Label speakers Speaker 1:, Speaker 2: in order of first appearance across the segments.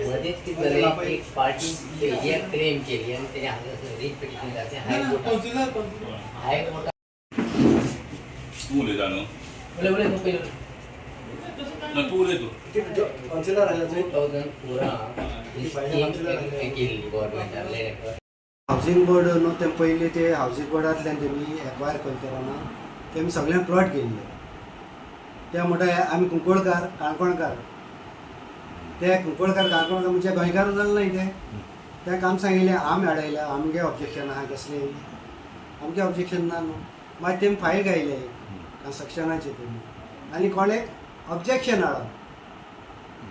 Speaker 1: मध्येच ती एक पार्टी एरिया क्लेम केली आणि त्याने रिट पिटिशन जाते हायकोर्टात
Speaker 2: तू ले जानो
Speaker 1: बोले बोले तो पहिलं
Speaker 2: ना तू ले तू
Speaker 3: काउन्सिलर आला जो
Speaker 1: 2000 पूरा केली गव्हर्नमेंटाले
Speaker 3: हावसिंग बोर्ड न्हू ते पयलीं ते हावसिंग बोर्डांतल्यान तेमी एक्वायर करतना तेमी सगळ्यांक प्लॉट केल्ले ते म्हणटा आमी कुंकळकार काणकोणकार ते कुंकळकार काणकोणकार म्हणजे गोंयकार जालें न्हय ते काम सांगिल्लें आमी हाडयलें आमगे ऑब्जेक्शन आहा कसलें आमगे ऑब्जेक्शन ना न्हू मागीर तेमी फायल घायले कन्स्ट्रक्शनाचे तेमी आनी कोणें ऑब्जेक्शन हाडप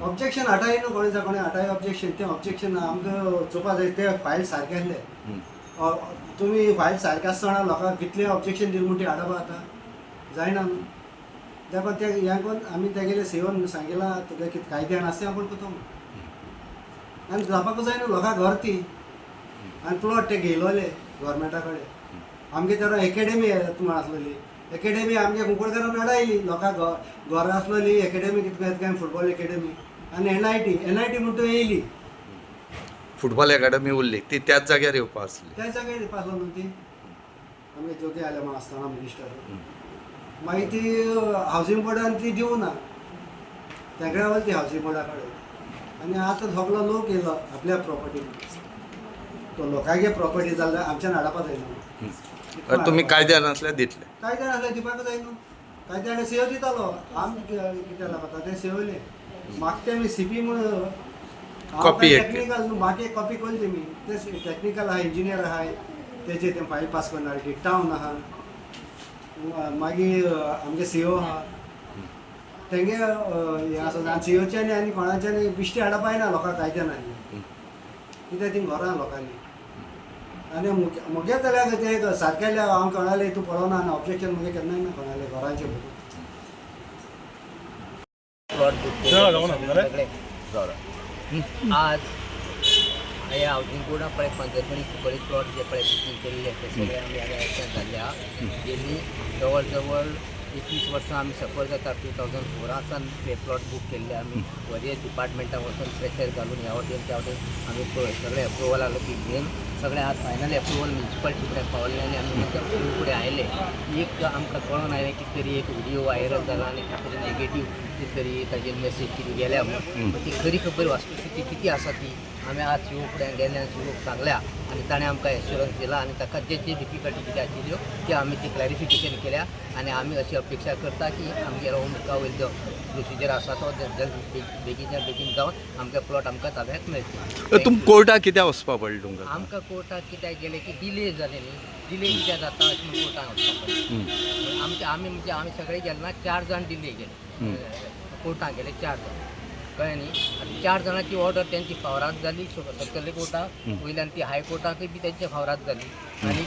Speaker 3: ऑब्जेक्शन हाटाय न्हू कोणें कोणें हाटाय ऑब्जेक्शन तें ऑब्जेक्शन आमकां चोवपा जाय ते फायल सारकें आहले तुमी फायल सारकें आसतना लोकांक कितलें ऑब्जेक्शन दिलें म्हणटी हाडप आतां जायना न्हू देखून ते हें कोन्न आमी तेगेले सेवन सांगिलां तुगे कितें कायद्यान आसा आपूण कोतो आनी जावपाकूच जाय न्हू लोकांक घर ती आनी प्लॉट ते घेयलोले गव्हर्मेंटा कडेन आमगे तर एकेडेमी म्हण आसलोली एकेडेमी आमगे कुंकळकारान हाडायली लोकांक घर आसलोली एकेडेमी कितें काय फुटबॉल एकेडेमी आनी एनआयटी म्हणून तो येयली
Speaker 4: फुटबॉल अकादमी उरली ती त्याच जाग्यार येवपा आसली
Speaker 3: त्याच जाग्यार येवपा आसलो न्हू ती आमगे जोगी आल्या म्हण आसतना मिनिस्टर मागीर ती हावसिंग बोर्डान ती दिवं ना तेगळे वयली ती हावसिंग बोर्डा कडेन आनी आतां सगलो लोक येयलो आपल्या प्रॉपर्टीन तो लोकांगे प्रॉपर्टी जाल्यार आमच्यान हाडपा जायना
Speaker 4: तुम्ही कायद्यान असल्यार दितले
Speaker 3: कायद्यान आसल्यार दिवपाक जाय न्हू कायद्यान सेव दितालो आमी कितें लागता तें सेवले म्हाका तेमी सीपी म्हण
Speaker 4: कॉपी
Speaker 3: टेक्निकल न्हू म्हाका एक कॉपी कोली तेमी ते टेक्निकल आहा इंजिनियर आहाय तेजे ते फायल पास करना टावन आहा मागीर आमगे सीओ आहा तेंगे हें आसा सीओच्यानी आनी कोणाच्यानी बिश्टी हाडप जायना लोकांक कायद्यान आनी कित्याक तीं घरां लोकांनी आनी मुगे जाल्यार ते सारकेले हांव कोणाले तूं पळोवना आनी ऑब्जेक्शन मुगे केन्नाय ना कोणाले घरांचे
Speaker 1: प्लॉट आज ह्या हावसिंग बोर्डा पळय पंदरपणी फुकळी प्लॉट जे पळय बुकींग केल्ले ते सगळे आमी हांगा एक्शन जाल्ले आहा गेली जवळ जवळ 21 वर्सां आमी सफर जाता 2004 हे प्लॉट बूक केल्ले आमी वरियस डिपार्टमेंटाक वचून प्रेशर घालून ह्या वटेन त्या वटेन आमी सगळे एप्रुवल आलो की घेवन सगळे आज फायनल एप्रुवल म्युन्सिपाल्टी कडेन पावल्ले आनी आमी फुडें आयले एक आमकां कळून आयलें कितें तरी एक व्हिडियो व्हायरल जाला आनी कितें तरी नेगेटीव कितें तरी ताजेर मेसेज कितें गेल्या म्हणून ती खरी खबर वास्तुस्थिती किती आसा ती आमी आज शिव फुडें गेले आनी शिवक सांगल्या आनी ताणें आमकां एश्युरन्स दिला आनी ताका जे डिफिकल्टी कितें आशिल्ल्यो त्यो आमी ती क्लॅरिफिकेशन केल्या आनी आमी अशी अपेक्षा करता की आमगेलो मुखार वयलो जो प्रोसिजर आसा तो बेगीच्या बेगीन जावन आमकां प्लॉट आमकां ताब्यात मेळचे
Speaker 4: तुमकां कोर्टाक कित्याक वचपा पडलें तुमकां
Speaker 1: आमकां कोर्टाक कित्याक गेले की डिले जाले न्ही डिले कित्याक जाता अशें म्हूण कोर्टाक वचपा पडलें आमी सगळे गेले ना 4 जाण डिले गेले कोर्टाक गेले 4 जाण कळ्ळें न्ही आनी 4 जाणांची ऑर्डर तेंची फावरात जाली सकयले कोर्टाक वयल्यान ती हायकोर्टाकय बी तेंची फावरात जाली आनी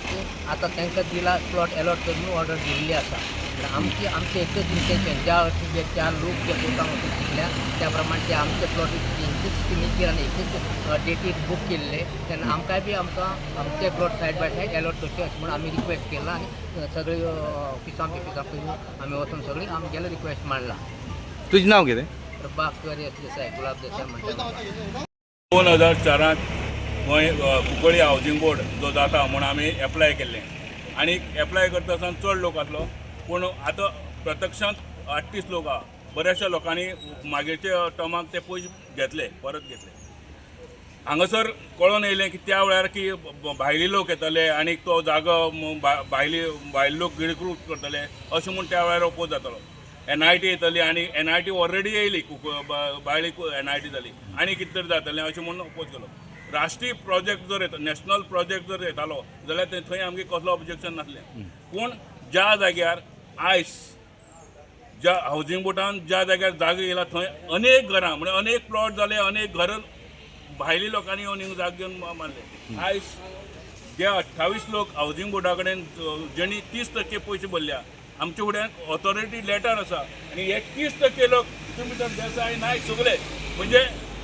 Speaker 1: आतां तांकां दिला प्लॉट अलॉट करून ऑर्डर दिल्ली आसा आमचे एकच इंटेंशन ज्या अर्थी जे 4 लोक जे कोर्टाक वचून शिकल्या त्या प्रमाणे ते आमचे प्लॉट एकूच सिग्नेचर आनी एकूच डेटीर बूक केल्ले तेन्ना आमकांय बी आमचे plot side by side allot करचे अशें म्हूण आमी रिक्वेस्ट केला आनी सगळी ऑफिसां करून आमी वचून सगळी आमगेलो रिक्वेस्ट मांडला
Speaker 4: तुजें नांव कितें
Speaker 1: प्रभाकर देसाय गुलाब देसाय म्हणटा
Speaker 2: 2004 गोंय कुंकळी हावसिंग बोर्ड जो जाता म्हूण आमी एप्लाय केल्लें आनी एप्लाय करता आसतना चड लोक आसलो पूण आतां प्रत्यक्षांत 38 लोक आहा बऱ्याचशा लोकांनी मागीरच्या टर्माक ते पयशे घेतले परत घेतले हांगासर कळून येयलें की त्या वेळार की भायले लोक येतले आनी तो जागो भायले लोक गिळकृत करतले अशें म्हूण त्या वेळार ओपोज जातालो एनआयटी येतली आनी एनआयटी ऑलरेडी येयली भायली एनआयटी जाली आनी कितें तरी जातलें अशें म्हणून ओपोज केलो राष्ट्रीय प्रोजेक्ट जर येता नॅशनल प्रोजेक्ट जर येतालो जाल्यार थंय आमगे कसलो ऑब्जेक्शन नासलें पूण ज्या जाग्यार आयज ज्या हावसिंग बोर्डान ज्या जाग्यार जागो येयला थंय अनेक घरां म्हणजे अनेक प्लॉट जाले अनेक घर भायली लोकांनी येवन जाग घेवन मारले आयज जे 28 लोक हावजींग बोर्डा कडेन जेणी 30% पयशे भरल्या आमचे फुड्यान ऑथॉरिटी लेटर आसा आनी हे 30% लोक तितून भितर देसाय नायक सगळे म्हणजे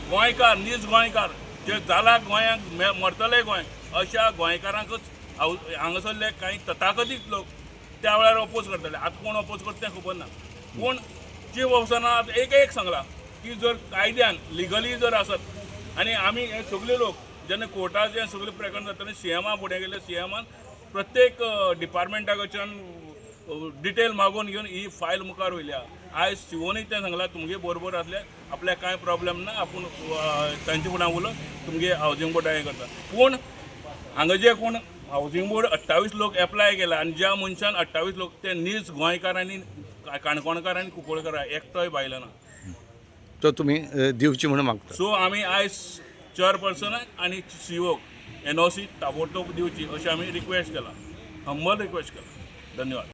Speaker 2: गोंयकार नीज गोंयकार जे जाला गोंयांक मरतले गोंय अशा गोंयकारांकच हांगासरले कांय तथाकथीत लोक त्या वेळार अपोज करताले. आतां कोण अपोज करता तें खबर ना. पूण चीफ ऑफिसरान एक सांगला की जर कायद्यान लिगली जर आसत आनी आमी हे सगळे लोक जेन्ना कोर्टाचें सगळें प्रकरण जातालें सीएमा फुडें गेले सीएमान प्रत्येक डिपार्टमेंटा कडच्यान डिटेल मागून घेवन ही फायल मुखार वयल्या. आयज शिवोनीक तें सांगलां तुमगे बरोबर आसले आपल्याक कांय प्रॉब्लेम ना आपूण तांचे फुडें उलोवन तुमगे हावजींग बोर्डा हें करता. पूण हांगा जे कोण हावजींग बोर्ड 28 लोक एप्लाय केला आनी ज्या मनशान 28 लोक ते नीज गोंयकार आनी काणकोणकार आनी कुंकळकारां एकटोय भायलो ना.
Speaker 4: तो तुम्ही दिवची म्हणून मागता.
Speaker 2: सो आमी आयज चेअरपर्सनाक आनी सीओक NOC ताबडतोब दिवची अशी आमी रिक्वेस्ट केला, हंबल रिक्वेस्ट केला. धन्यवाद.